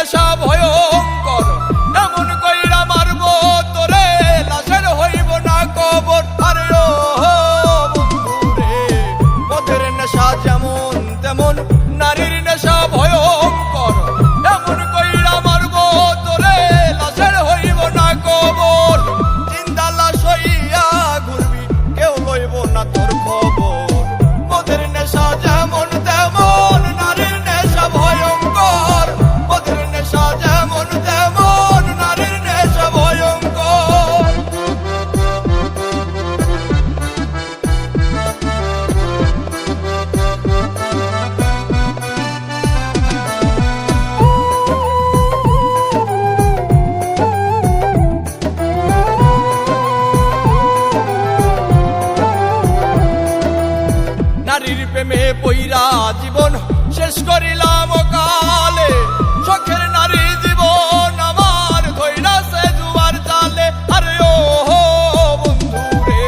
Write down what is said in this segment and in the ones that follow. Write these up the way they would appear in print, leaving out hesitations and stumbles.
নেশা ভয়ঙ্কর, এমন কইরা মারবো তোরে লাশের হইব না কবর। আরে ও বন্ধুরে, মদের নেশা যেমন তেমন নারীর নেশা ভয়ঙ্কর, এমন কইরা মারবো তোরে লাশের হইব না কবর। জিন্দা লাশ হইয়া ঘুরবি, কেউ লইব না তোর খবর। মদের নেশা যেমন তেমন নারীর নেশা ভয়ঙ্কর, মদের নেশা যেমন তেমন নারীর নেশা ভয়ঙ্কর। নারীর প্রেমে পইরা জীবন শেষ করিলাম কালে, শখের নারী জীবন আমার ধইরাছে জুয়ার জালে। আরে ও বন্ধুরে,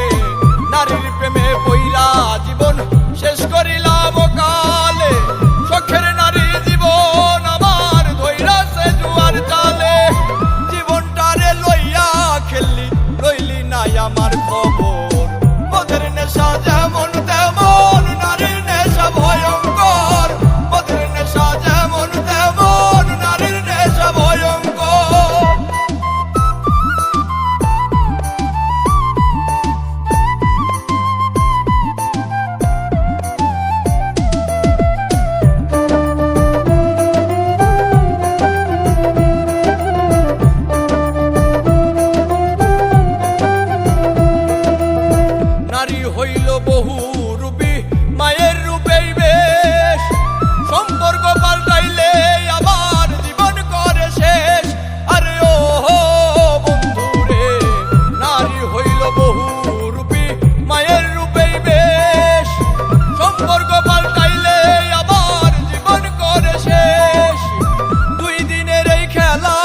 নারীর প্রেমে পইরা জীবন শেষ করিলাম কালে, শখের নারী জীবন আমার ধইরাছে জুয়ার জালে। জীবনটারে লইয়া খেললি, লইলি নাই আমার খবর। মদের নেশা যেমন তেমন নারীর নেশা ভয়ঙ্কর, মদের নেশা যেমন তেমন নারীর নেশা ভয়ঙ্কর। নারী হইল বহু রূপী, মায়ের রূপেই বেশ, সম্পর্ক পাল্টাইলে আবার জীবন করে শেষ। আরে ও বন্ধুরে, নারী হইল বহু রূপী, মায়ের রূপেই বেশ, সম্পর্ক পাল্টাইলে আবার জীবন করে শেষ। দুই দিনের এই খেলা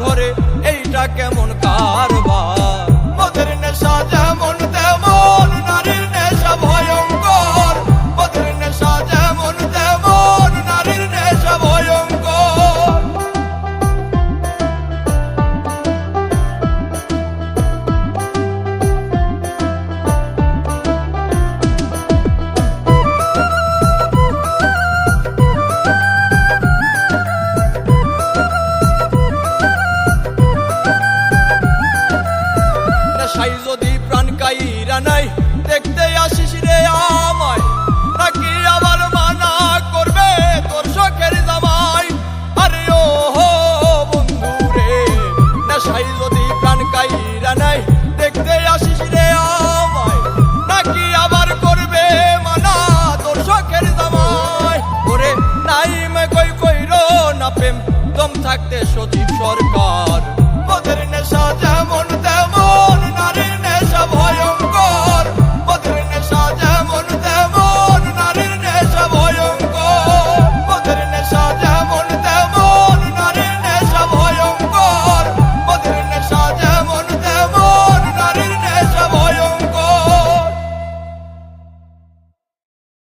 ঘরে এইটা কেমন কারবার। মদের নেশা যেমন তেমন নারীর নেশা ভয়ঙ্কর, মদের নেশা যেমন তেমন নারীর নেশা ভয়ঙ্কর। নেশাই যদি প্রাণ কাইরা নাই, দেখতে আসিস